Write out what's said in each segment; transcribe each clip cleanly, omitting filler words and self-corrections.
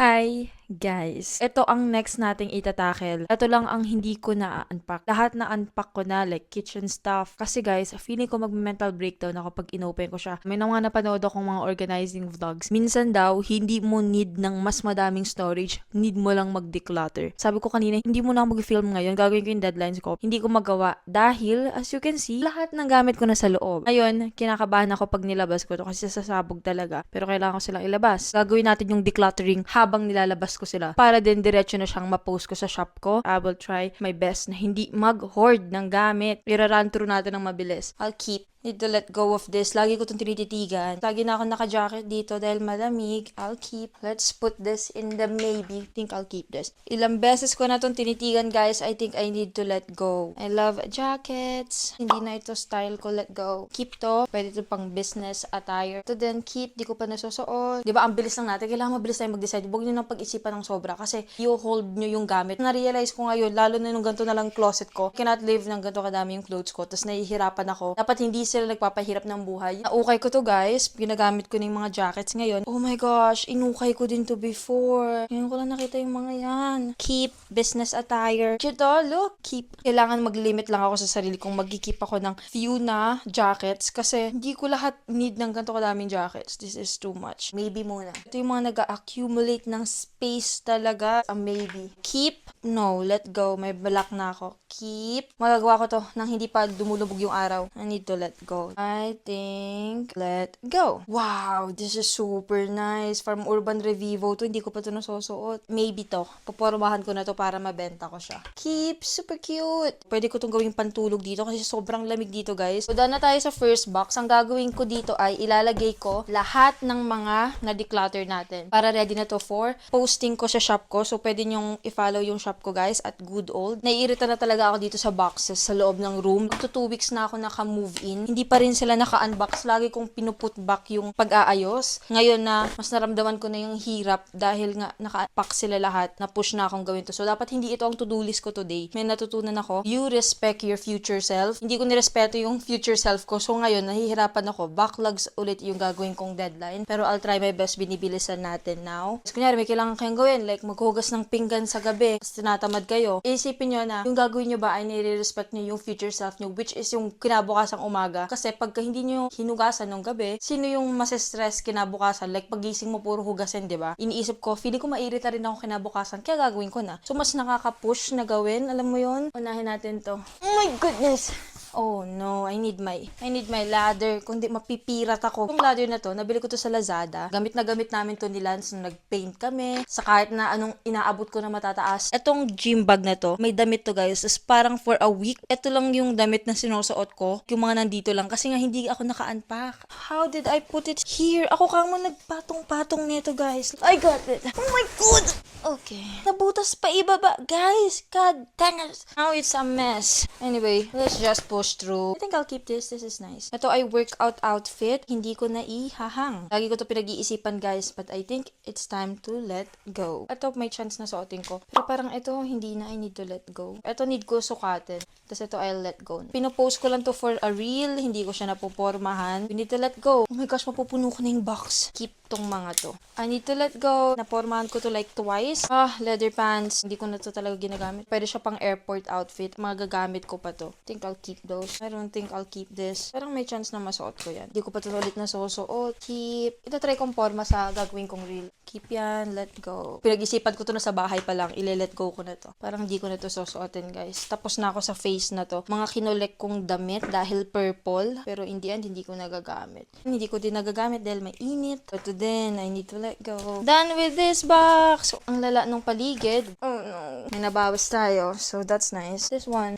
Hi, guys. Ito ang next nating itatakel. Ito lang ang hindi ko na-unpack. Lahat na-unpack ko na, like kitchen stuff. Kasi guys, feeling ko mag-mental breakdown ako pag inopen ko siya. May mga napanood akong mga organizing vlogs. Minsan daw, hindi mo need ng mas madaming storage. Need mo lang mag-declutter. Sabi ko kanina, hindi mo na mag-film ngayon. Gagawin ko yung deadlines ko. Hindi ko magawa. Dahil, as you can see, lahat ng gamit ko na sa loob. Ngayon, kinakabahan ako pag nilabas ko to kasi sasabog talaga. Pero kailangan ko silang ilabas. Gagawin natin yung decluttering habang nilalabas ko sila para din diretso na siyang ma-post ko sa shop ko. I will try my best na hindi mag-hoard ng gamit. Ira-run through natin ng mabilis. I'll keep. Need to let go of this. Lagi ko itong tinititigan. Lagi na ako naka-jacket dito dahil malamig. I'll keep. Let's put this in the maybe. Think I'll keep this. Ilang beses ko na itong tinitigan, guys. I think I need to let go. I love jackets. Hindi na ito style ko. Let go. Keep to. Pwede ito pang business attire. To then keep. Di ko pa nasusuot. Diba, ang bilis lang natin. Kailangan mabilis tayo mag-decide. Huwag nyo nang pag-isipan ng sobra kasi you hold nyo yung gamit. Na-realize ko ngayon, lalo na nung ganito na lang closet ko, cannot live ng ganito kadami yung clothes ko. Tapos nahihirapan ako. Dapat hindi sila nagpapahirap ng buhay. Naukay ko to, guys. Ginagamit ko na yung mga jackets ngayon. Oh my gosh, inukay ko din to before. Ngayon ko lang nakita yung mga yan. Keep business attire. Cute, look. Keep. Kailangan mag-limit lang ako sa sarili kong mag-keep ako ng few na jackets kasi hindi ko lahat need ng ganito kadaming jackets. This is too much. Maybe muna. Ito yung mga nag-accumulate ng space talaga. A maybe. Keep. No, let go. May balak na ako. Keep. Magagawa ko to nang hindi pa dumulubog yung araw. I need to let go. I think let go. Wow, this is super nice. From Urban Revivo to, hindi ko pa to nasusuot. Maybe to. Papormahan ko na to para mabenta ko siya. Keep, super cute. Pwede ko tong gawing pantulog dito kasi sobrang lamig dito, guys. So, done na tayo sa first box. Ang gagawin ko dito ay ilalagay ko lahat ng mga na-declutter natin para ready na to for posting ko sa shop ko. So, pwede nyong i-follow yung shop ko, guys, at Good Old. Naiirita na talaga ako dito sa boxes sa loob ng room. Up to 2 weeks na ako naka-move in. Hindi pa rin sila naka-unbox. Lagi kong pinuput back yung pag-aayos. Ngayon na mas naramdaman ko na yung hirap dahil nga naka-pack sila lahat, na push na akong gawin to. So, dapat hindi ito ang to-do list ko today. May natutunan ako. You respect your future self. Hindi ko nirespeto yung future self ko. So, ngayon, nahihirapan ako. Backlogs ulit yung gagawin kong deadline. Pero I'll try my best. Binibilisan natin now. Kasi kunyari, may kailangan kayong gawin. Like, maghugas ng pinggan sa gabi. Tapos tinatamad kayo. Isipin nyo na, yung gagawin nyo ba ay nire-respect nyo yung future self nyo, which is yung kinabukasang umaga. Kasi pagka hindi nyo hinugasan ng gabi, sino yung mas-stress kinabukasan? Like, pagising mo puro hugasin, di ba? Iniisip ko, feeling ko mairita rin ako kinabukasan, kaya gagawin ko na. So, mas nakaka-push na gawin. Alam mo yon? Unahin natin to. Oh my goodness! Oh no, I need my ladder. Kung di mapipirat ako. Yung ladder na to, nabili ko to sa Lazada. Gamit na gamit namin to ni Lance nung nag-paint kami. Sa kahit na anong inaabot ko na matataas. Etong gym bag na to, may damit to, guys. Is parang for a week. Ito lang yung damit na sinusuot ko. Yung mga nandito lang. Kasi nga hindi ako naka-unpack. How did I put it here? Ako kang mo nagpatong-patong nito, guys. I got it. Oh my God! Okay. Nabutas pa ibaba, guys. God dang it. Now it's a mess. Anyway, let's just push through. I think I'll keep this. This is nice. Ito ay workout outfit. Hindi ko na ihahang. Lagi ko to pinag-iisipan, guys. But I think it's time to let go. Ito may chance na suotin ko. Pero parang ito, hindi na. I need to let go. Ito need ko sukatin. Tapos ito I'll let go. Pinopost ko lang to for a reel. Hindi ko siya napopormahan. We need to let go. Oh my gosh, mapupuno ko na yung box. Keep tong mga to. I need to let go. Napormahan ko to like twice. Leather pants. Hindi ko na to talaga ginagamit. Pwede siya pang airport outfit. Magagamit ko pa to. Think I'll keep those. I don't think I'll keep this. Parang may chance na masuot ko yan. Hindi ko pa to ulit na susuot. Keep. Ito try kong forma sa gagawin kong reel. Keep yan. Let go. Pinag-isipan ko to na sa bahay pa lang. Ile-let go ko na to. Parang hindi ko na to susuotin, guys. Tapos na ako sa face na to. Mga kinolek kong damit dahil purple. Pero in the end, hindi ko nagagamit. Hindi ko din nagagamit dahil mainit. But then, I need to let go. Done with this box! So, ang lala nung paligid. Oh no. May nabawas tayo. So, that's nice. This one.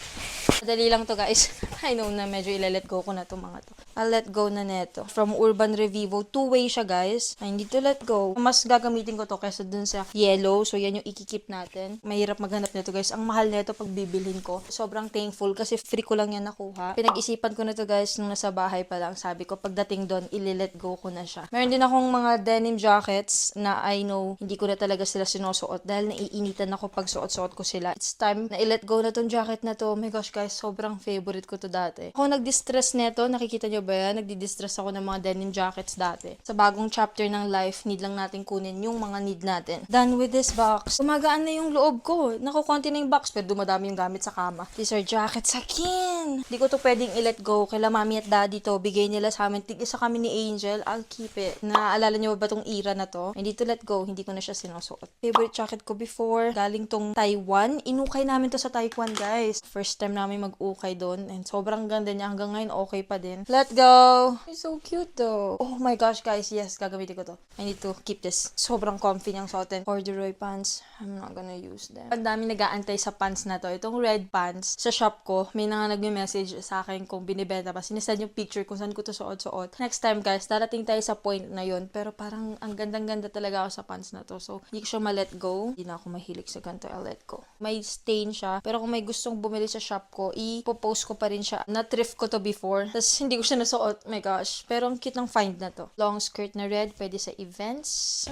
Madali lang to, guys. I know na medyo ile-let go ko na to mga to. I'll let go na neto. From Urban Revivo. 2-way siya, guys. I need to let go. Mas gagamitin ko to kaysa dun sa yellow. So, yan yung ikikip natin. Mahirap maghanap nito, guys. Ang mahal nito pag bibilhin ko. Sobrang thankful kasi free ko lang yan nakuha. Pinag-isipan ko na to, guys, nung nasa bahay pa lang. Sabi ko, pagdating doon, ile-let go ko na siya. Meron din akong mga denim jackets na I know hindi ko na talaga sila sinusuot dahil naiinitan ako kapag suot-suot ko sila. It's time na i-let go na tong jacket na to. Oh my gosh guys, sobrang favorite ko to dati. Ako nag-distress neto, nakikita nyo ba yan? Nagdi-distress ako ng mga denim jackets dati. Sa bagong chapter ng life, need lang natin kunin yung mga need natin. Done with this box. Gumagaan na yung loob ko. Nakukonti na yung box, pero dumadami yung gamit sa kama. These are jackets akin. Hindi ko to pwedeng i-let go. Kaila mami at daddy to, bigay nila sa amin. Tig-isa kami ni Angel. I'll keep it. Naaalala nyo ba tong era na to? Hindi to let go. Hindi ko na siya sinusuot. Favorite jacket ko before. Galing tong Taiwan. Inukay namin to sa Taiwan, guys. First time namin mag-ukay doon. And sobrang ganda niya. Hanggang ngayon, okay pa din. Let go! It's so cute though. Oh my gosh, guys. Yes, gagamitin ko to. I need to keep this. Sobrang comfy niyang suotin. Corduroy pants. I'm not gonna use them. Ang dami nag-aantay sa pants na to. Itong red pants. Sa shop ko, may nga nagme-message sa akin kung binibenta pa. Sinesend yung picture kung saan ko to suot-suot. Next time, guys, darating tayo sa point na yun. Pero parang ang gandang-ganda talaga ako sa pants na to. So, hindi ko siya ma-let go. Hindi na ako mahilig sa ganito. I'll let go. May stain siya. Pero kung may gustong bumili sa shop ko, ipopost ko pa rin siya. Na-thrift ko to before. Tapos, hindi ko siya nasuot. Oh my gosh. Pero ang cute ng find na to. Long skirt na red. Pwede sa events.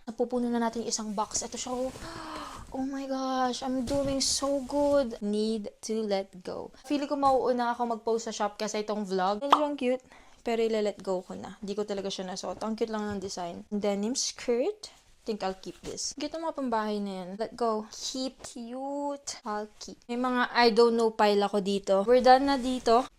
Napupuno na natin yung isang box. Ito siya. Oh my gosh, I'm doing so good. Need to let go. Feeling ko mauuna ako mag-post sa shop kasi itong vlog. Medyo ang cute. Pero ile-let go ko na. Hindi ko talaga siya nasuot. Ang cute lang ng design. Denim skirt. Think I'll keep this. Cute ang mga pambahay na yan. Let go. Keep cute. I'll keep. May mga I don't know pile ako dito. We're done na dito.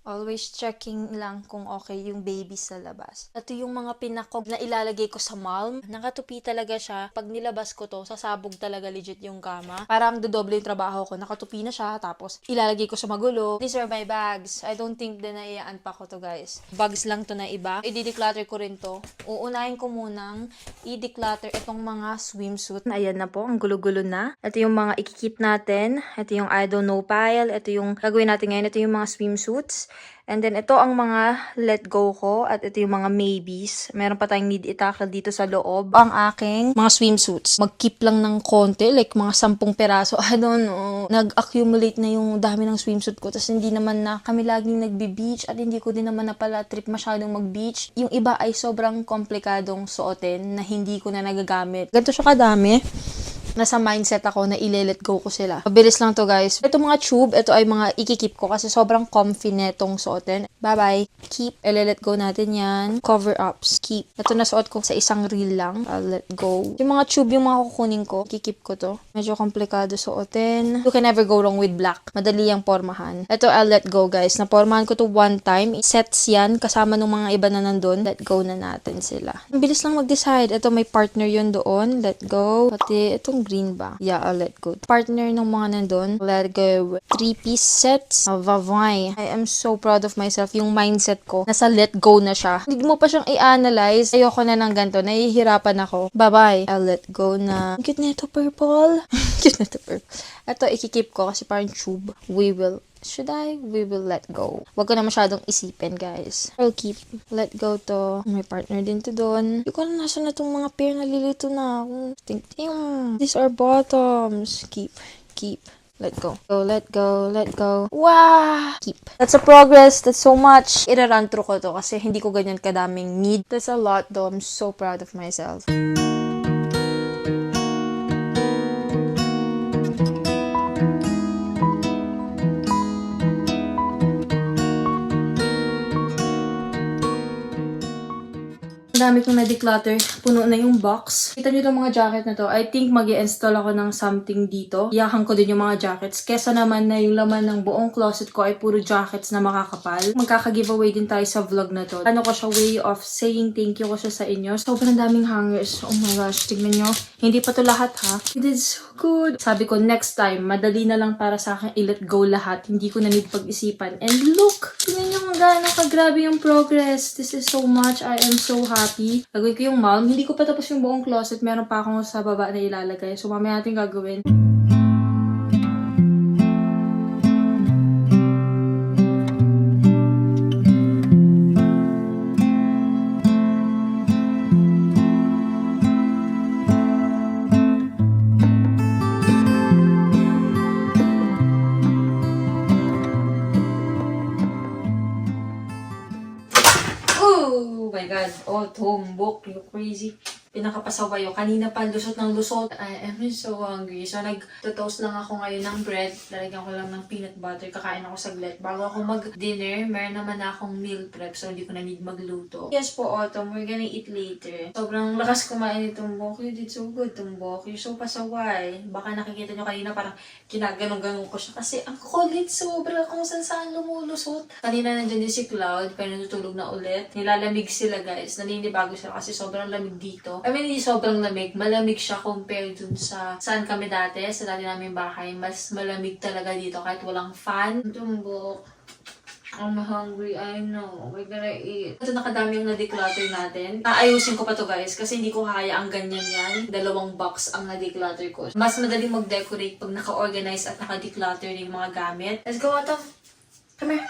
Always checking lang kung okay yung baby sa labas. Ito yung mga pinakog na ilalagay ko sa mall. Nakatupi talaga siya. Pag nilabas ko to, sasabog talaga legit yung kama. Parang dodoble yung trabaho ko. Nakatupi na siya, tapos ilalagay ko sa magulo. These are my bags. I don't think na i-unpack ko to, guys. Bags lang to na iba. I-declutter ko rin to. Uunahin ko munang i-declutter itong mga swimsuit. Ayan na po, ang gulo-gulo na. Ito yung mga ikikip natin. Ito yung I don't know pile. Ito yung gagawin natin ngayon. Ito yung mga swimsuits. And then, ito ang mga let go ko. At ito yung mga maybes. Meron pa tayong need i-tackle dito sa loob. Ang aking mga swimsuits. Mag-keep lang ng konti. Like, mga 10 peraso. I don't know. Nag-accumulate na yung dami ng swimsuit ko. Tapos, hindi naman na kami laging nagbe-beach. At hindi ko din naman na pala trip masyadong mag-beach. Yung iba ay sobrang komplikadong suotin na hindi ko na nagagamit. Ganito siya kadami. Nasa mindset ako na i-let go ko sila. Mabilis lang to, guys. Ito mga tube, ito ay mga ikikip ko kasi sobrang comfy netong suotin. Bye-bye. Keep. I-let go natin yan. Cover-ups. Keep. Ito nasuot ko sa isang reel lang. I'll let go. Yung mga tube, yung mga kukunin ko, ikikip ko to. Medyo komplikado suotin. You can never go wrong with black. Madali yung pormahan. Ito, I'll let go, guys. Napormahan ko to one time. Sets yan. Kasama ng mga iba na nandun. Let go na natin sila. Ang bilis lang mag-decide. Ito, may partner yun doon. Let go. Pati, itong green ba? Yeah, I'll let go. Partner ng mga nandun. Let go. 3-piece sets. Vavai. I am so proud of myself. Yung mindset ko, nasa let go na siya. Hindi mo pa siyang i-analyze. Ayoko na ng ganito. Nahihirapan ako. Bye-bye. I'll let go na. Cute na ito, purple. Cute na ito, purple. Ito, ikikip ko kasi parang tube. We will let go. Huwag ko na masyadong isipin, guys. I'll keep. Let go to. May partner din to doon. Hindi ko na nasa na itong mga pair. Nalilito na ako. These are bottoms. Keep. Let go. Let go. Wow! Keep. That's a progress. That's so much. Ira-run through ko to kasi hindi ko ganyan kadaming need. That's a lot though. I'm so proud of myself. Ang dami kong na-declutter. Puno na yung box. Kita nyo itong mga jacket na to. I think mag-i-install ako ng something dito. Iyakan ko din yung mga jackets. Kesa naman na yung laman ng buong closet ko ay puro jackets na makakapal. Magkaka-giveaway din tayo sa vlog na to. Ano ko siya, way of saying thank you ko siya sa inyo. Sobrang daming hangers. Oh my gosh, tignan nyo. Hindi pa to lahat, ha. You did so good. Sabi ko, next time, madali na lang para sa akin i-let go lahat. Hindi ko na need pag-isipan. And look! Tignan nyo kung gaano kagrabe yung progress. This is so much. I am so happy. Gagawin ko yung mom. Hindi ko pa tapos yung buong closet. Meron pa akong sa baba na ilalagay. So, mamaya natin gagawin. Oh my God. Oh, tumbok. You crazy. pinakapasawayo. Kanina pa lusot ng lusot. I am so hungry. So nag-toast lang ako ngayon ng bread. Lalagyan ko lang ng peanut butter. Kakain ako saglit. Bago ako mag-dinner, meron naman akong meal prep. So hindi ko na need magluto. Yes po, Autumn. We're gonna eat later. Sobrang lakas kumain itong Boki. You did so good, Boki. You're so pasaway. Baka nakikita nyo kanina parang kinaganong-ganong ko siya. Kasi ang kulit sobra kung saan lumulusot. Kanina nandyan din si Cloud. Pero natutulog na ulit. Nilalamig sila guys. Naninibago sila kasi sobrang lamig dito. I mean, hindi sobrang lamig. Malamig siya compared dun sa saan kami dati. Sa dati namin bahay. Mas malamig talaga dito kahit walang fan. Tumbok. I'm hungry, I know. We're gonna eat. Ito nakadami yung na-declutter natin. Aayusin ko pa to guys kasi hindi ko kaya ang ganyan yan. 2 box ang na-declutter ko. Mas madaling mag-decorate pag naka-organize at naka-declutter yung mga gamit. Let's go, Autumn. Come here.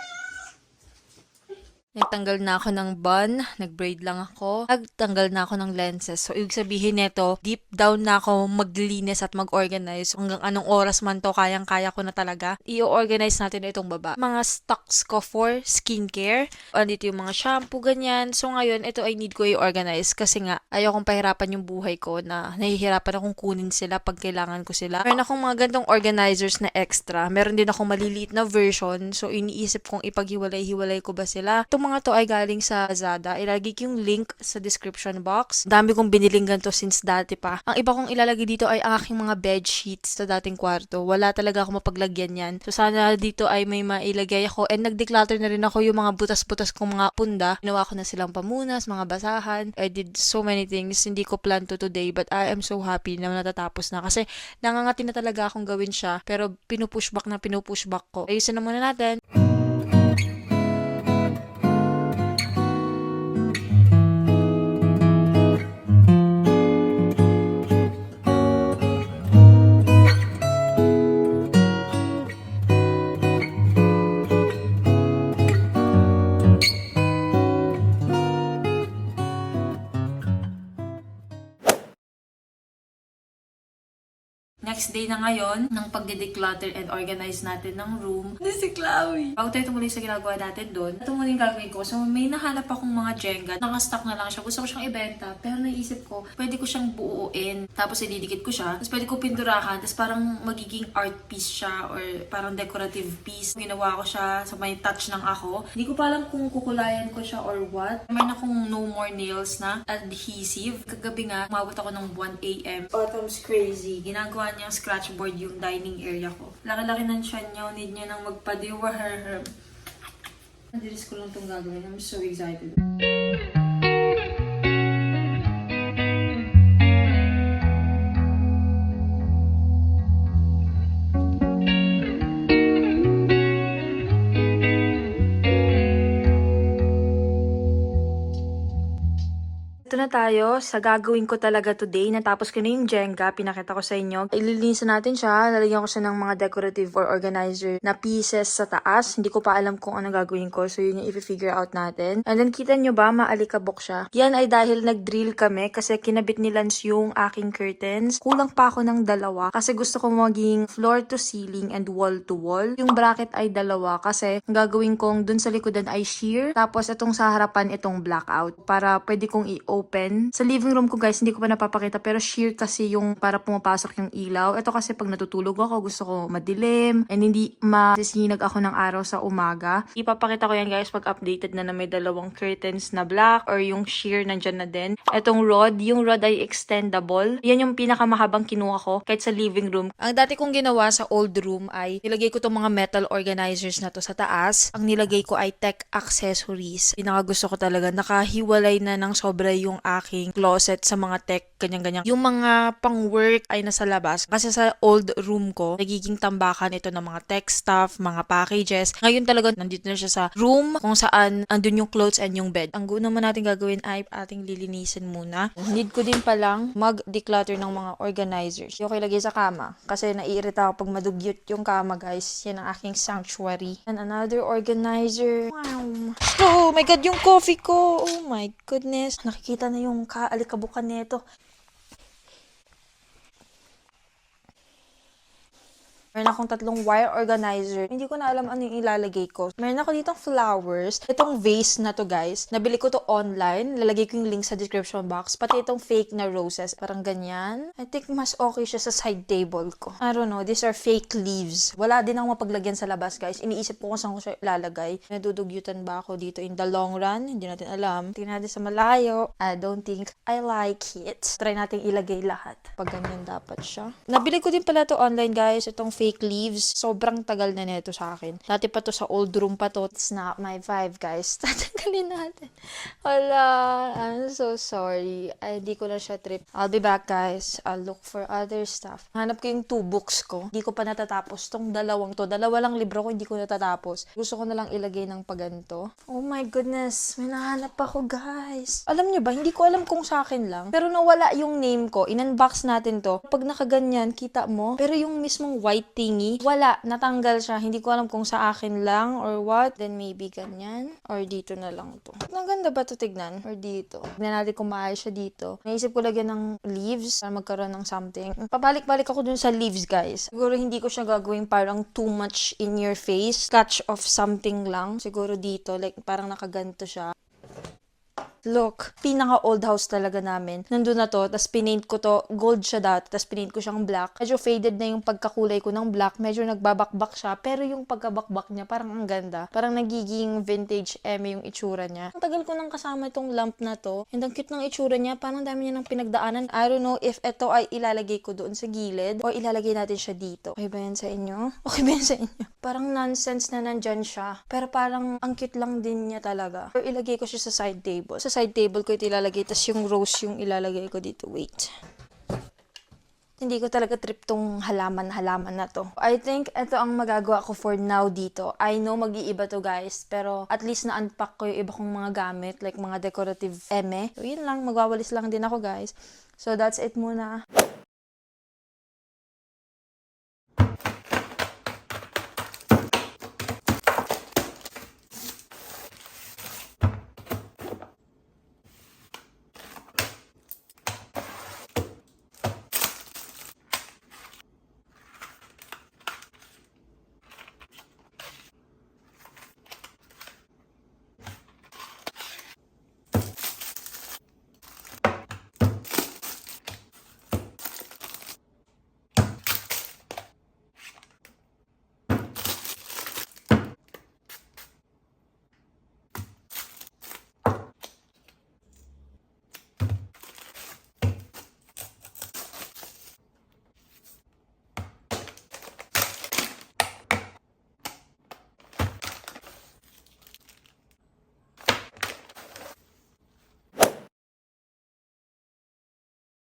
Nagtanggal na ako ng bun, nag-braid lang ako, nagtanggal na ako ng lenses. So, ibig sabihin nito, deep down na ako maglinis at mag-organize. Hanggang anong oras man to, kayang-kaya ko na talaga. I-organize natin itong baba. Mga stocks ko for skincare. Andito yung mga shampoo, ganyan. So, ngayon, ito ay need ko i-organize kasi nga, ayokong pahirapan yung buhay ko na nahihirapan akong kunin sila pag kailangan ko sila. Meron akong mga gantong organizers na extra. Meron din akong maliliit na version. So, iniisip kong ipaghiwalay-hiwalay ko ba sila. Itong mga to ay galing sa Lazada. Ilagay ko yung link sa description box. Dami kong biniling ganito since dati pa. Ang iba kong ilalagay dito ay ang aking mga bed sheets sa dating kwarto. Wala talaga ako mapaglagyan yan. So sana dito ay may mailagay ako. And nag-declutter na rin ako yung mga butas-butas kong mga punda. Ginawa ko na silang pamunas, mga basahan. I did so many things. Hindi ko plan to today but I am so happy na natatapos na. Kasi nangangati na talaga akong gawin siya. Pero pinupushback ko. Ayusin na muna natin. Next day na ngayon ng pagde-declutter and organize natin ng room. Hindi si Chloe. Bago tayo tumuloy sa ginagawa natin doon, ito muna yung gagawin ko. So may nahanap akong mga Jenga. Nakastock na lang siya. Gusto ko siyang ibenta. Pero naisip ko, pwede ko siyang buuin. Tapos ididikit ko siya. Tapos pwede ko pinturahan. Tapos parang magiging art piece siya or parang decorative piece. Ginawa ko siya sa may touch ng ako. Hindi ko pa alam kung kukulayan ko siya or what. Meron akong no more nails na adhesive. Kagabi nga, umabot ako ng 1 a.m. Autumn's crazy. Ginagawa niyang scratch board yung dining area ko. Laki-laki ng tiyan niya. Need niya nang magpa-deworm. Nadiris ko lang itong gagawin. I'm so excited. Ito na tayo sa gagawin ko talaga today. Natapos ko na yung Jenga. Pinakita ko sa inyo. Ililinisan natin siya. Lalagyan ko siya ng mga decorative or organizer na pieces sa taas. Hindi ko pa alam kung ano gagawin ko. So, yun yung i-figure out natin. And then, kita nyo ba? Maalikabok siya. Yan ay dahil nag-drill kami kasi kinabit ni Lance yung aking curtains. Kulang pa ako ng 2 kasi gusto ko maging floor to ceiling and wall to wall. Yung bracket ay 2 kasi ang gagawin kong dun sa likodan ay sheer. Tapos, itong sa harapan, itong blackout. Para pwede kong open. Sa living room ko guys, hindi ko pa napapakita pero sheer kasi yung para pumapasok yung ilaw. Ito kasi pag natutulog ako, gusto ko madilim and hindi masisinag ako ng araw sa umaga. Ipapakita ko yan guys pag updated na may 2 curtains na black or yung sheer nandyan na din. Itong rod, yung rod ay extendable. Yan yung pinakamahabang kinuha ko kahit sa living room. Ang dati kong ginawa sa old room ay nilagay ko tong mga metal organizers na to sa taas. Ang nilagay ko ay tech accessories. Pinakagusto ko talaga. Nakahiwalay na ng sobra yung aking closet sa mga tech, ganyan-ganyan. Yung mga pang-work ay nasa labas. Kasi sa old room ko, nagiging tambakan ito ng mga tech stuff, mga packages. Ngayon talaga, nandito na siya sa room kung saan andun yung clothes and yung bed. Ang una naman natin gagawin ay ating lilinisin muna. Need ko din palang mag-declutter ng mga organizers. Yung ilagay sa kama. Kasi naiirita ako pag madugyot yung kama, guys. Yan ang aking sanctuary. And another organizer. Wow. Oh my God, yung coffee ko. Oh my goodness. Nakikita na yung kaalikabukan nito. Meron akong 3 wire organizer. Hindi ko na alam ano yung ilalagay ko. Meron ako ditong flowers. Itong vase na to, guys. Nabili ko to online. Lalagay ko yung link sa description box. Pati itong fake na roses. Parang ganyan. I think mas okay siya sa side table ko. I don't know. These are fake leaves. Wala din akong mapaglagyan sa labas, guys. Iniisip ko kung saan ko siya ilalagay. Nadudugyutan ba ako dito in the long run? Hindi natin alam. Tingnan natin sa malayo. I don't think I like it. Try natin ilagay lahat. Pag ganyan dapat siya. Nabili ko din pala to online, guys. Itong fake leaves. Sobrang tagal na nito sa akin. Dati pa to sa old room pa to. It's not my vibe, guys. Tatanggalin natin. Wala. I'm so sorry. Ay, di ko na siya trip. I'll be back, guys. I'll look for other stuff. Hanap ko yung 2 books ko. Hindi ko pa natatapos tong dalawang to. Dalawa lang libro ko, hindi ko natatapos. Gusto ko na lang ilagay ng paganto. Oh my goodness. May nahanap ako, guys. Alam nyo ba, hindi ko alam kung sa akin lang. Pero nawala yung name ko. In-unbox natin to. Pag nakaganyan, kita mo. Pero yung mismong white thingy, wala. Natanggal siya. Hindi ko alam kung sa akin lang or what. Then maybe ganyan. Or dito na lang to. Ang ganda ba to tignan? Or dito. Tignan natin kung maayos siya dito. Naisip ko lagyan ng leaves para magkaroon ng something. Pabalik-balik ako dun sa leaves, guys. Siguro hindi ko siya gagawin parang too much in your face. Touch of something lang. Siguro dito. Like parang nakaganto siya. Look, pinaka old house talaga namin. Nandun na to, tas pinaint ko to, gold siya dati, tas pinaint ko siyang black. Medyo faded na yung pagkakulay ko ng black, medyo nagbabakbak siya, pero yung pagkabakbak niya, parang ang ganda. Parang nagiging vintage eme yung itsura niya. Ang tagal ko nang kasama itong lamp na to, and ang cute ng itsura niya, parang dami niya ng pinagdaanan. I don't know if ito ay ilalagay ko doon sa gilid, o ilalagay natin siya dito. Okay ba yan sa inyo? Okay ba yan sa inyo? Parang nonsense na nandyan siya, pero parang ang cute lang din niya talaga. Or ilagay ko siya sa side table. Sa side table ko ito ilalagay, tas yung rose yung ilalagay ko dito. Wait. Hindi ko talaga trip tong halaman-halaman na to. I think ito ang magagawa ko for now dito. I know mag-iiba to, guys, pero at least na-unpack ko yung iba kong mga gamit, like mga decorative eme. So yun lang, magwawalis lang din ako, guys. So that's it muna.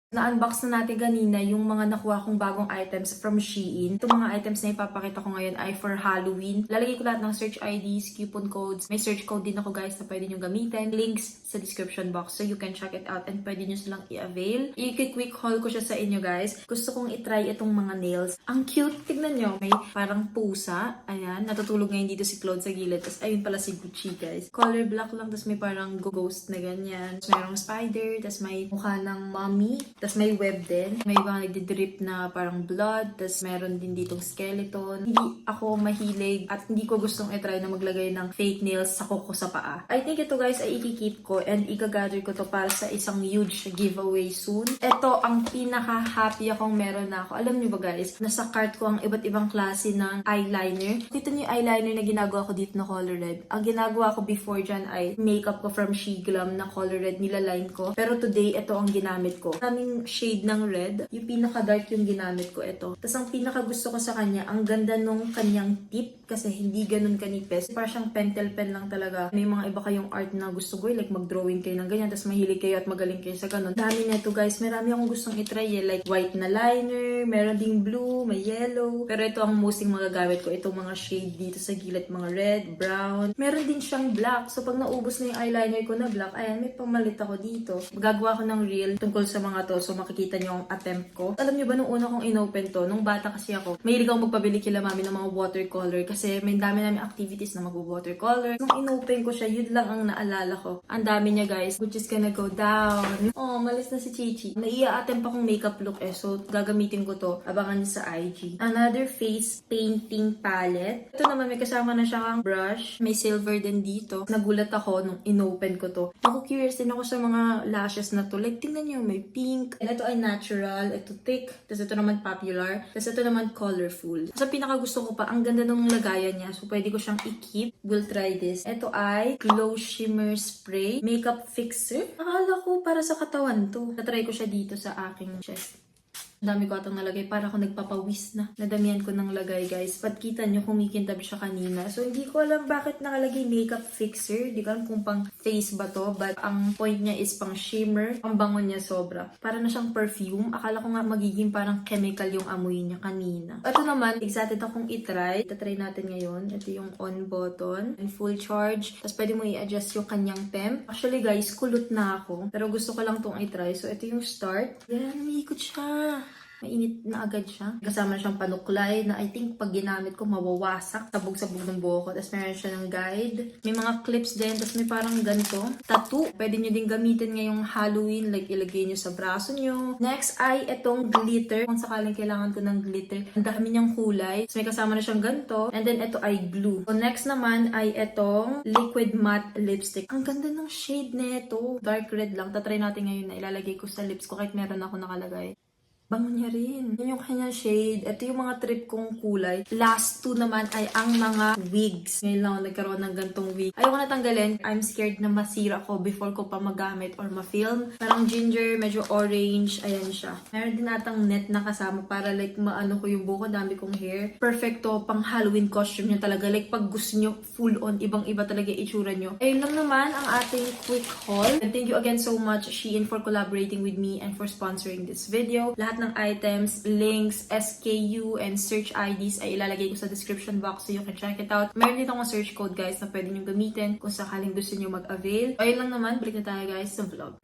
Na-unbox na natin kanina yung mga nakuha kong bagong items from Shein. Itong mga items na ipapakita ko ngayon ay for Halloween. Lalagay ko lahat ng search IDs, coupon codes. May search code din ako, guys, na pwede nyo gamitin. Links sa description box so you can check it out and pwede nyo silang i-avail. I-quick haul ko siya sa inyo, guys. Gusto kong i-try itong mga nails. Ang cute. Tignan nyo. May parang pusa. Ayan. Natutulog ngayon dito si Claude sa gilid. Tapos ayun pala si Gucci, guys. Color black lang. Tapos may parang ghost na ganyan. Tapos mayroong spider. Tapos may mukha ng mommy. Tapos may web din. May mga nagdidrip na parang blood. Tapos meron din ditong skeleton. Hindi ako mahilig at hindi ko gustong i-try na maglagay ng fake nails sa kuko sa paa. I think ito, guys, ay ikikip ko and i-gather ko to para sa isang huge giveaway soon. Ito ang pinaka-happy akong meron na ako. Alam niyo ba, guys, nasa cart ko ang iba't ibang klase ng eyeliner. Kita niyo yung eyeliner na ginagawa ko dito na color red. Ang ginagawa ko before dyan ay makeup ko from Shiglam na color red, nilaline ko. Pero today, ito ang ginamit ko. Kaming shade ng red. Yung pinaka-dark yung ginamit ko, ito. Tapos ang pinaka-gusto ko sa kanya, ang ganda nung kanyang tip kasi hindi ganun kanipis. Parang siyang pentel pen lang talaga. May mga iba kayong art na gusto ko, like mag-drawing kayo ng ganyan, tapos mahilig kayo at magaling kayo sa ganun. Dami na ito, guys. Marami akong gustong itry eh. Like white na liner, meron ding blue, may yellow. Pero ito ang mosting magagamit ko. Itong mga shade dito sa gilid, mga red, brown. Meron din siyang black. So pag naubos na yung eyeliner ko na black, ayan, may pamalit ako dito. Magagawa ko ng reel tungkol sa mga to. to. So, makikita nyo ang attempt ko. Alam nyo ba, nung una kong inopen to, nung bata kasi ako, mahilig ako magpabili kila mami ng mga watercolor kasi may dami namin activities na mag-watercolor. Nung inopen ko siya, yun lang ang naalala ko. Ang dami niya, guys, which is gonna go down. Oh, malis na si Chichi. May i-attempt akong makeup look so gagamitin ko to. Abangan niyo sa IG. Another face painting palette. Ito naman, may kasama na siyang brush. May silver din dito. Nagulat ako nung inopen ko to. Ako curious din ako sa mga lashes na to. Like, tingnan niyo, may pink. And ito ay natural. Ito thick. Tapos ito naman popular. Tapos ito naman colorful. Sa pinaka gusto ko pa, ang ganda ng lagayan niya. So, pwede ko siyang i-keep. We'll try this. Ito ay Glow Shimmer Spray. Makeup Fixer. Akala ko para sa katawan to. Natry ko siya dito sa aking chest. Ang dami ko atong nalagay. Para ako nagpapawis na. Nadamihan ko ng lagay, guys. Pagkita nyo, kumikintab siya kanina. So, hindi ko alam bakit nakalagay makeup fixer. Hindi ko alam kung pang face ba to. But, ang point niya is pang shimmer. Ang bango niya sobra. Para na siyang perfume. Akala ko nga magiging parang chemical yung amoy niya kanina. Ito naman, excited akong itry. Itatry natin ngayon. Ito yung on button. And full charge. Tapos, pwede mo i-adjust yung kanyang temp. Actually, guys, kulot na ako. Pero gusto ko lang tong itry. So, ito yung start. Yan, umiikot siya. Mainit na agad siya. Kasama na siyang panuklay na I think pag ginamit ko mawawasak. Sabog-sabog ng buhok ko. Tapos meron siya ng guide. May mga clips din. Tapos may parang ganito. Tattoo. Pwede nyo din gamitin ngayong Halloween. Like ilagay nyo sa braso nyo. Next ay itong glitter. Kung sakaling kailangan ko ng glitter. Ang dami niyang kulay. Tapos may kasama na siyang ganito. And then ito ay glue. So next naman ay itong liquid matte lipstick. Ang ganda ng shade nito. Dark red lang. Tatry natin ngayon na ilalagay ko sa lips ko kahit meron ako nakalagay. Bango niya rin. Yan yung kanyang shade. Ito yung mga trip kong kulay. Last two naman ay ang mga wigs. Ngayon lang ako nagkaroon ng gantong wig. Ayoko na tanggalin. I'm scared na masira ko before ko pa magamit or ma-film. Parang ginger, medyo orange. Ayan siya. Meron din atang net na kasama para like maano ko yung buko. Dami kong hair. Perfecto pang Halloween costume niya talaga. Like pag gusto nyo full on, ibang-iba talaga itsura nyo. Ayun lang naman ang ating quick haul. And thank you again so much Shein for collaborating with me and for sponsoring this video. Lahat ng items, links, SKU, and search IDs ay ilalagay ko sa description box so you can check it out. Meron dito akong search code guys na pwede nyo gamitin kung sakaling gusto nyo mag-avail. Ayun lang naman, balik na tayo guys sa vlog.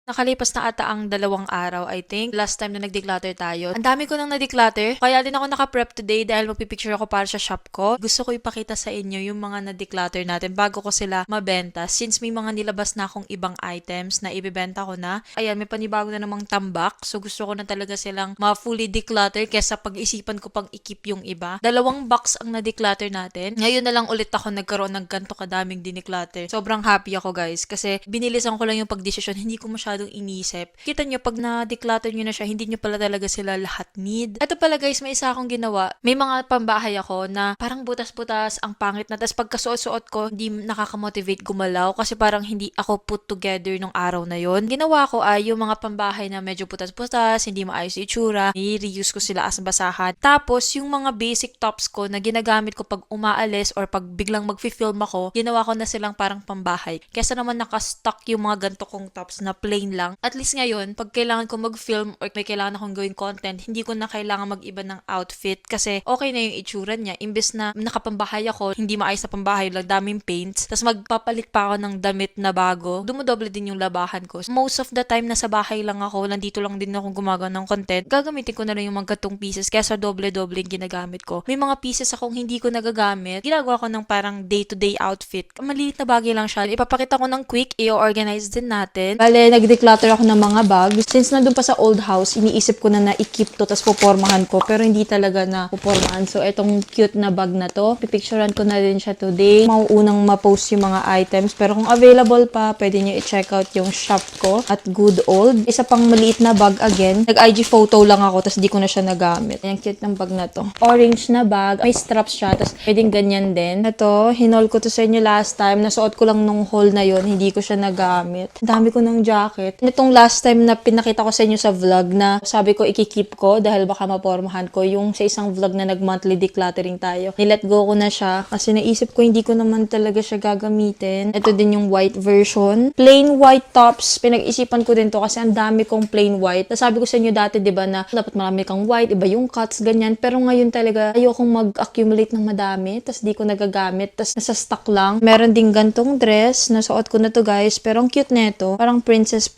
Nakalipas na ata ang 2 araw, I think. Last time na nag-declutter tayo. Ang dami ko nang na-declutter. Kaya din ako naka-prep today dahil magpipicture ako para sa shop ko. Gusto ko ipakita sa inyo yung mga na-declutter natin bago ko sila mabenta. Since may mga nilabas na akong ibang items na ibibenta ko na. Ayan, may panibago na namang tambak. So gusto ko na talaga silang ma-fully declutter kesa pag-isipan ko pang i-keep yung iba. 2 box ang na-declutter natin. Ngayon na lang ulit ako nagkaroon ng ganito kadaming dineclutter. Sobrang happy ako guys kasi binilisan ko lang yung pagdesisyon. Hindi ko masyadong inisip. Kita nyo, pag na-declutter nyo na siya, hindi nyo pala talaga sila lahat need. Ito pala guys, may isa akong ginawa. May mga pambahay ako na parang butas-butas, ang pangit na. Tapos pagkasuot-suot ko, hindi nakaka-motivate gumalaw kasi parang hindi ako put together nung araw na yon. Ginawa ko ay yung mga pambahay na medyo butas-butas, hindi maayos yung itsura, i-reuse ko sila as basahan. Tapos yung mga basic tops ko na ginagamit ko pag umaalis or pag biglang mag-film ako, ginawa ko na silang parang pambahay. Kesa naman nakastock yung mga ganto kong tops na plain lang. At least ngayon, pag kailangan ko mag-film or may kailangan akong gawin content, hindi ko na kailangan mag-iba ng outfit kasi okay na yung itsura niya. Imbes na nakapambahay ako, hindi maayos sa pambahay, lang daming paints, tapos magpapalit pa ako ng damit na bago, dumodoble din yung labahan ko. Most of the time, nasa bahay lang ako, nandito lang din ako gumagawa ng content, gagamitin ko na rin yung mga gatong pieces kesa doble-doble yung ginagamit ko. May mga pieces akong hindi ko nagagamit, ginagawa ko ng parang day-to-day outfit. Maliit na bagay lang siya. Ipapakita ko ng quick, i-organize din natin. Bale, nag-declutter ako ng mga bags. Since nandun pa sa old house, iniisip ko na i-keep to, tas pupormahan ko. Pero hindi talaga na pupormahan. So, etong cute na bag na to, pipicturean ko na din siya today. Mauunang ma-post yung mga items. Pero kung available pa, pwede nyo i-check out yung shop ko at Good Old. Isa pang maliit na bag again. Nag-IG photo lang ako, tas di ko na siya nagamit. Yung cute ng bag na to. Orange na bag. May straps siya, tas pwedeng ganyan din. Ito, hinol ko to sa inyo last time. Nasuot ko lang nung haul na yon, hindi ko siya nagamit. Ang dami ko ng jacket. bakit. Nitong last time na pinakita ko sa inyo sa vlog na sabi ko ikikip ko dahil baka mapormahan ko yung sa isang vlog na nag-monthly decluttering tayo. Nilet go ko na siya kasi naisip ko hindi ko naman talaga siya gagamitin. Ito din yung white version. Plain white tops. Pinag-isipan ko din to kasi ang dami kong plain white. Nasabi ko sa inyo dati, di ba, na dapat marami kang white, iba yung cuts, ganyan. Pero ngayon talaga, ayokong mag-accumulate ng madami, tas di ko nagagamit, tas nasa stock lang. Meron ding gantong dress, nasuot ko na to guys, pero ang cute neto. Parang princess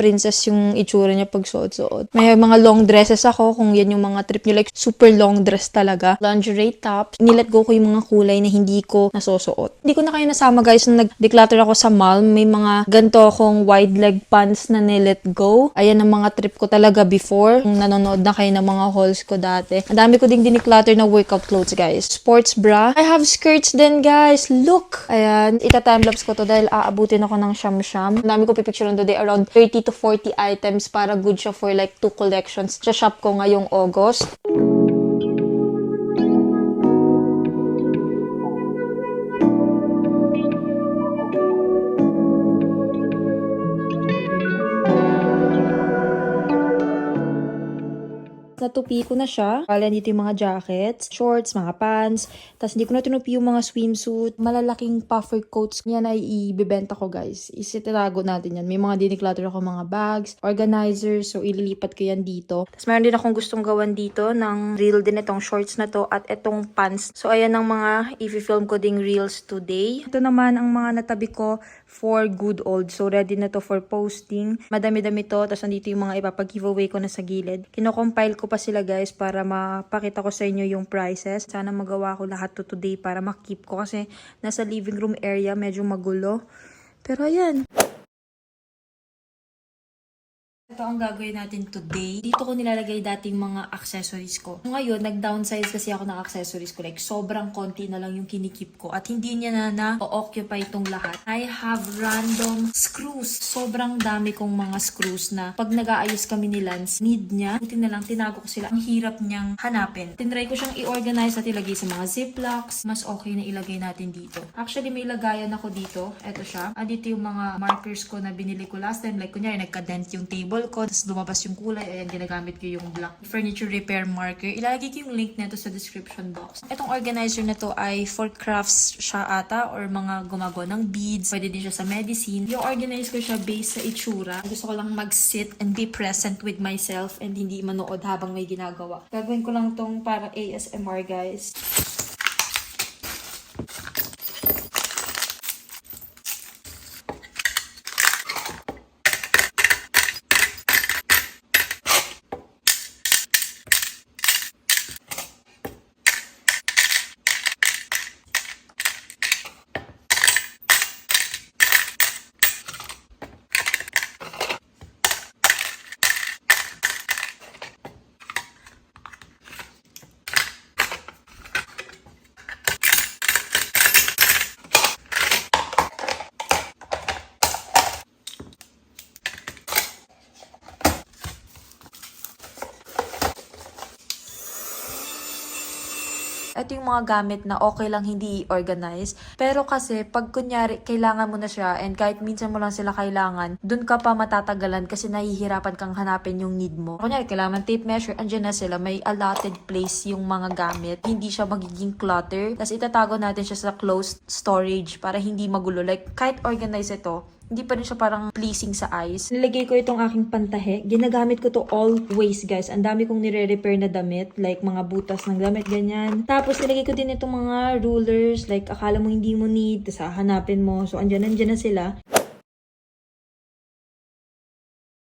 yung itsura niya pag suot-suot. May mga long dresses ako, kung yan yung mga trip nyo, like super long dress talaga. Lingerie tops. Nilet go ko yung mga kulay na hindi ko nasusuot. Hindi ko na kayo nasama guys, nung nag-declutter ako sa mall, may mga ganto akong wide leg pants na nilet go. Ayan ang mga trip ko talaga before. Kung nanonood na kayo ng mga hauls ko dati. Ang dami ko ding diniclutter na workout clothes guys. Sports bra. I have skirts din guys. Look! Ayan. Ita-timelapse ko to dahil aabutin ako ng sham-sham. Ang dami ko pipicturean today. Around 30 to 40 items para good siya for like 2 collections. Sa shop ko ngayong August. Natupi ko na siya. Kala dito yung mga jackets, shorts, mga pants. Tapos hindi ko na tinupi yung mga swimsuit. Malalaking puffer coats. Yan ay ibibenta ko guys. Isitirago natin yan. May mga diniclutter ako mga bags, organizers. So ililipat ko yan dito. Tapos meron din akong gustong gawan dito ng reel din itong shorts na to at itong pants. So ayan ang mga i-film ko ding reels today. Ito naman ang mga natabi ko for good old. So ready na to for posting. Madami-dami to. Tapos nandito yung mga ipapag-giveaway ko na sa gilid. Kino-compile ko pa sila guys para mapakita ko sa inyo yung prices. Sana magawa ko lahat to today para makip ko kasi nasa living room area medyo magulo. Pero ayan. Ito ang gagawin natin today. Dito ko nilalagay dating mga accessories ko. Ngayon, nag-downsize kasi ako ng accessories ko. Like, sobrang konti na lang yung kinikip ko. At hindi niya na occupy itong lahat. I have random screws. Sobrang dami kong mga screws na pag nag-aayos kami ni Lance, need niya. Buti na lang, tinago ko sila. Ang hirap niyang hanapin. Tinry ko siyang i-organize at ilagay sa mga ziplocks. Mas okay na ilagay natin dito. Actually, may lagayan ako dito. Ito siya. Dito yung mga markers ko na binili ko last time. Like, kunyari, nagka-dent yung table ko, tapos lumabas yung kulay, ayan, ginagamit ko yung black furniture repair marker. Ilalagay ko yung link nito sa description box. Itong organizer na to ay for crafts siya ata, or mga gumagawa ng beads. Pwede din siya sa medicine. Yung organize ko siya based sa itsura. Gusto ko lang mag-sit and be present with myself and hindi manood habang may ginagawa. Gagawin ko lang tong para ASMR, guys. Ito yung mga gamit na okay lang hindi i-organize. Pero kasi, pag kunyari, kailangan mo na siya and kahit minsan mo lang sila kailangan, dun ka pa matatagalan kasi nahihirapan kang hanapin yung need mo. Kunyari, kailangan tape measure, andyan na sila. May allotted place yung mga gamit. Hindi siya magiging clutter. Tapos itatago natin siya sa closed storage para hindi magulo. Like, kahit organize ito, hindi pa rin siya parang pleasing sa eyes. Nilagay ko itong aking pantahe. Ginagamit ko to always, guys. Ang dami kong nire-repair na damit. Like, mga butas ng damit, ganyan. Tapos, nilagay ko din itong mga rulers. Like, akala mo hindi mo need. Tapos, hanapin mo. So, andyan na sila.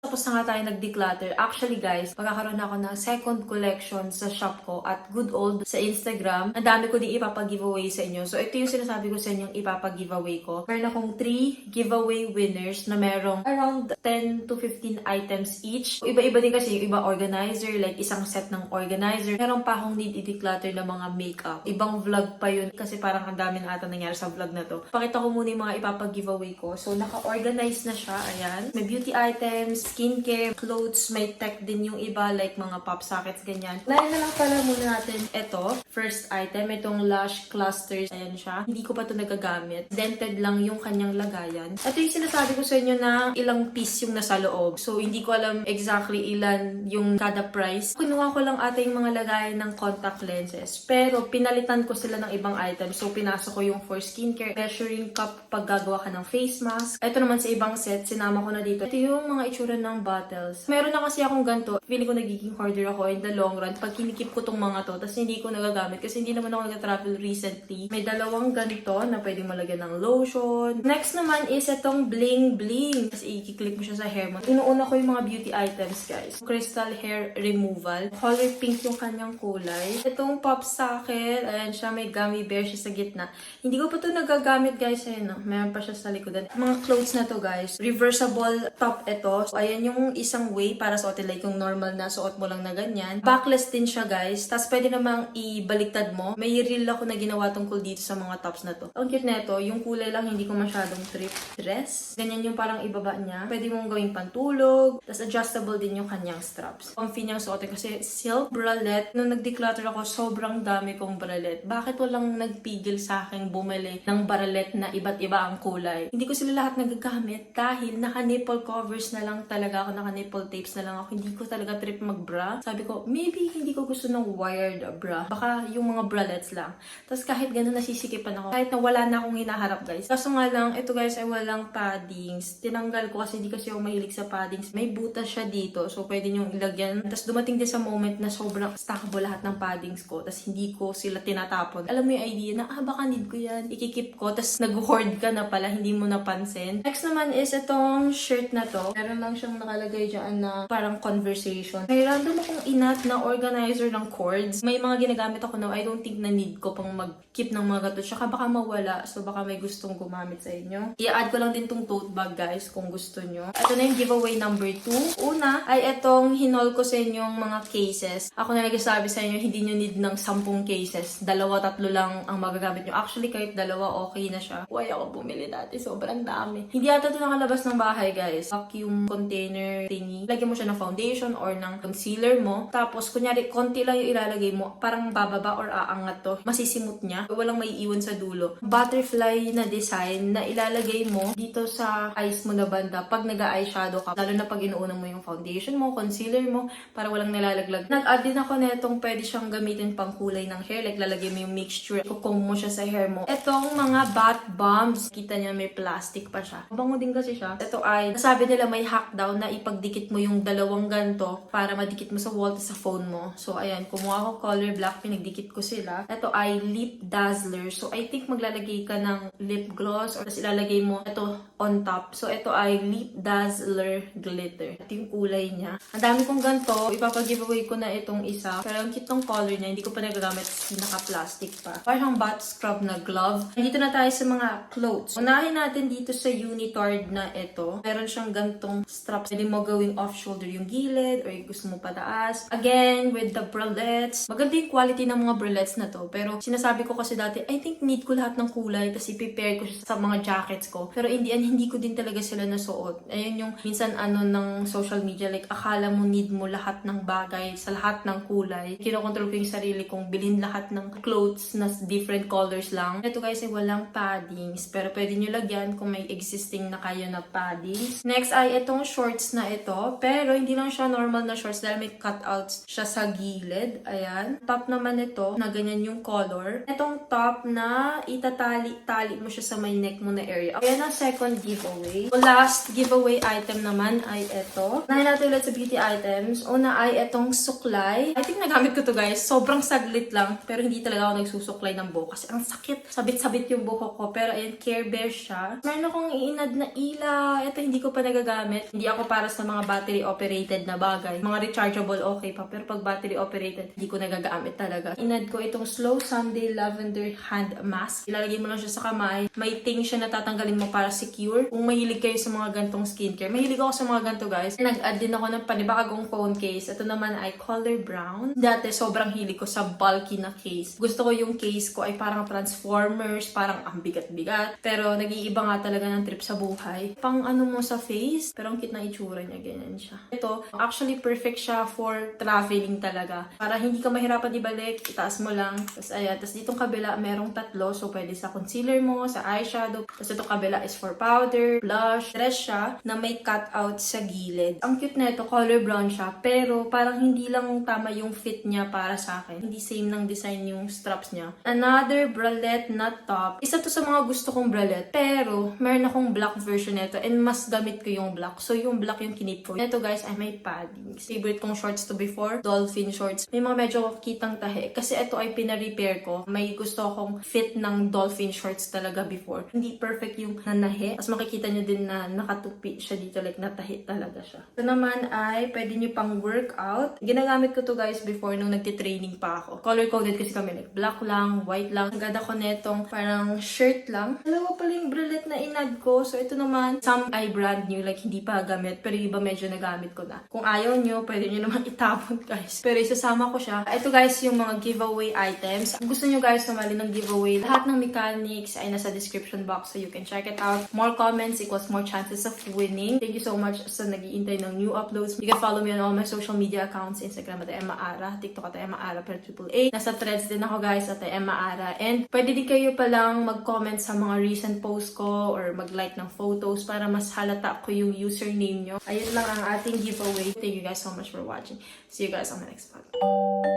Tapos na nga tayo nag-declutter. Actually guys, magkakaroon ako ng second collection sa shop ko at Good Old sa Instagram. Ang dami ko din ipapag-giveaway sa inyo. So ito yung sinasabi ko sa inyong ipapag-giveaway ko. Meron akong 3 giveaway winners na merong around 10 to 15 items each. Iba-iba din kasi yung iba organizer, like isang set ng organizer. Meron pa akong need i-declutter na mga makeup. Ibang vlog pa yun kasi parang ang dami na ata nangyari sa vlog na to. Pakita ko muna yung mga ipapag-giveaway ko. So naka-organize na siya. Ayan. May beauty items, skincare, clothes, may tech din yung iba, like mga pop sockets, ganyan. Lain na lang pala muna natin ito. First item, itong Lush Clusters. Ayan siya. Hindi ko pa ito nagagamit. Dented lang yung kanyang lagayan. Ito yung sinasabi ko sa inyo na ilang piece yung nasa loob. So, hindi ko alam exactly ilan yung kada price. Kinuha ko lang ata yung mga lagayan ng contact lenses. Pero, pinalitan ko sila ng ibang items. So, pinasok ko yung for skincare, measuring cup pag gagawa ka ng face mask. Ito naman sa ibang set, sinama ko na dito. Ito yung mga itsura ng bottles. Meron na kasi akong ganito. Feeling ko nagiging hoarder ako in the long run pag kinikip ko tong mga to, tapos hindi ko nagagamit kasi hindi naman ako nag-travel recently. May dalawang ganito na pwede malagyan ng lotion. Next naman is itong bling bling. Tapos i-click mo siya sa hair mo. Inuuna ko yung mga beauty items, guys. Crystal hair removal. Color pink yung kanyang kulay. Itong pop socket. Ayan siya, may gummy bear siya sa gitna. Hindi ko pa to nagagamit, guys. Ayan, no? Meron pa siya sa likodan. Mga clothes na to, guys. Reversible top ito. So, ayan yung isang way para suotin, like yung normal na suot mo lang na ganyan. Backless din siya, guys. Tapos pwede namang ibaliktad mo. May reel ako na ginawa tungkol dito sa mga tops na to. Ang cute neto, yung kulay lang hindi ko masyadong trip. Dress. Ganyan yung parang ibaba niya. Pwede mong gawing pantulog. Tapos adjustable din yung kanyang straps. Comfy niyang suotin kasi silk bralette. Nung nag-declutter ako, sobrang dami kong bralette. Bakit walang nagpigil sa akin bumili ng bralette na iba't iba ang kulay? Hindi ko sila lahat nagagamit dahil naka-nipple covers na lang talaga ako. Naka-nipple tapes na lang ako. Hindi ko talaga trip mag-bra. Sabi ko, maybe hindi ko gusto ng wired bra. Baka yung mga bralettes lang. Tapos kahit ganun nasisikipan ako. Kahit na wala na akong hinaharap, guys. Kaso nga lang, ito guys ay walang paddings. Tinanggal ko kasi hindi kasi ako mahilig sa paddings. May butas siya dito. So pwede nyo ilagyan. Tapos dumating din sa moment na sobrang stackable lahat ng paddings ko. Tapos hindi ko sila tinatapon. Alam mo yung idea na, baka need ko yan. Ikikip ko. Tapos nag-hoard ka na pala. Hindi mo napansin. Next naman is itong shirt na to. Meron lang siyang nakalagay dyan na parang conversation. May random akong inat na organizer ng cords. May mga ginagamit ako na I don't think na need ko pang mag-keep ng mga gato. Tsaka baka mawala. So baka may gustong gumamit sa inyo. I-add ko lang din tong tote bag, guys, kung gusto nyo. Ito na yung giveaway number 2. Una ay itong hinol ko sa inyong mga cases. Ako na nagsasabi sa inyo, hindi nyo need ng 10 cases. 2-3 lang ang magagamit nyo. Actually, kahit 2, okay na siya. Huwag ako bumili dati. Sobrang dami. Hindi ata ito nakalabas ng bahay, guys. Vacuum container thingy. Lagyan mo siya ng foundation or ng concealer mo. Tapos, kunyari, konti lang yung ilalagay mo. Parang bababa or aangat to. Masisimot niya. Walang maiiwan sa dulo. Butterfly na design na ilalagay mo dito sa eyes mo na banda pag nag-eyeshadow ka. Lalo na pag inuuna mo yung foundation mo, concealer mo, para walang nalalaglag. Nag-add din ako na itong pwede siyang gamitin pang kulay ng hair. Like, lalagay mo yung mixture. Kukum mo siya sa hair mo. Itong mga bath bombs. Kita niya may plastic pa siya. Bango din kasi siya. Ito ay, nasabi nila may hack daw na ipagdikit mo yung dalawang ganto para madikit mo sa wall sa phone mo. So, ayan. Kumuha ko color black. Pinagdikit ko sila. Ito ay lip dazzler. So, I think maglalagay ka ng lip gloss or tapos ilalagay mo ito on top. So, ito ay lip dazzler glitter. Ito yung kulay niya. Ang dami kong ganito. Ipapag-giveaway ko na itong isa. Pero ang cute ng color niya. Hindi ko pa nagagamit. Naka-plastic pa. Parang bath scrub na glove. Dito na tayo sa mga clothes. Unahin natin dito sa unitard na ito. Meron siyang gantong straps. Pwede mo gawing off-shoulder yung gilid or yung gusto mo pataas. Again, with the bralettes. Maganda yung quality ng mga bralettes na to. Pero sinasabi ko kasi dati, I think need ko lahat ng kulay. Tapos i-prepare ko sa mga jackets ko. Pero in the end, hindi ko din talaga sila nasuot. Ayun yung minsan ng social media. Like, akala mo need mo lahat ng bagay sa lahat ng kulay. Kinokontrol ko yung sarili kong bilhin lahat ng clothes na different colors lang. Ito guys ay walang paddings. Pero pwede nyo lagyan kung may existing na kayo na paddings. Next ay itong shorts na ito. Pero hindi lang siya normal na shorts dahil may cutouts siya sa gilid. Ayan. Top naman ito na ganyan yung color. Itong top na itatali-tali mo siya sa may neck mo na area. Ayan ang second giveaway. So, last giveaway item naman ay ito. Nahin natin ulit sa beauty items. Una ay itong suklay. I think nagamit ko to guys. Sobrang saglit lang. Pero hindi talaga ako nagsusuklay ng buhok. Kasi ang sakit. Sabit-sabit yung buhok ko. Pero ayan, Care Bear siya. Meron akong iinad na ila. Ito hindi ko pa nagagamit. Hindi ako para sa mga battery operated na bagay. Mga rechargeable okay pa. Pero pag battery operated, hindi ko nagagamit talaga. Inad ko itong Slow Sunday Lavender Hand Mask. Ilalagay mo lang siya sa kamay. May ting siya na tatanggalin mo para secure. Kung mahilig kayo sa mga gantong skincare. Mahilig ako sa mga ganto guys. Nag-add din ako ng panibagong phone case. Ito naman ay color brown. Dati sobrang hilig ko sa bulky na case. Gusto ko yung case ko ay parang Transformers, parang ang bigat-bigat. Pero nag-iiba nga talaga ng trip sa buhay. Pang ano mo sa face, pero ang cute na itsura niya, ganyan siya. Ito, actually perfect siya for traveling talaga. Para hindi ka mahirapan ibalik, itaas mo lang. Tapos ayan, tapos ditong kabila, merong tatlo. So, pwede sa concealer mo, sa eyeshadow. Tapos itong kabila is for powder, blush. Dress siya na may cutout sa gilid. Ang cute na ito, color brown siya. Pero parang hindi lang tama yung fit niya para sa akin. Hindi same ng design yung straps niya. Another bralette na top. Isa to sa mga gusto kong bralette. Pero, meron akong black version nito and mas gamit ko yung black. So, yung black yung kinip ko. Ito guys ay may paddings. Favorite kong shorts to before, dolphin shorts. May mga medyo kitang tahi. Kasi ito ay pina-repair ko. May gusto akong fit ng dolphin shorts talaga before. Hindi perfect yung nanahi. Tapos makikita nyo din na nakatupi siya dito. Like, natahi talaga siya. Ito naman ay pwede nyo pang workout. Ginagamit ko to guys before nung nagtitraining pa ako. Color-coded kasi kami. Like, black lang, white lang. Ang ganda ko netong parang shirt lang. Dalawa pala yung bralette na inad ko. So, ito naman, some ay brand new. Like, hindi pa gamit. Pero yung iba medyo nagamit ko na. Kung ayaw nyo, pwede nyo naman itapon guys. Pero isasama ko siya. Ito guys, yung mga giveaway items. Kung gusto nyo guys sumali ng giveaway, lahat ng mechanics ay nasa description box. So, you can check it out. More comments equals more chances of winning. Thank you so much sa nag-iintay ng new uploads. You can follow me on all my social media accounts. Instagram at Emma Ara. TikTok at Emma Ara per AAA. Nasa threads din ako guys at Emma Ara. And pwede din kayo palang mag-comment sa mga recent posts ko or mag-like ng photos para mas halata ko yung username nyo. Ayun lang ang ating giveaway. Thank you guys so much for watching. See you guys on the next vlog.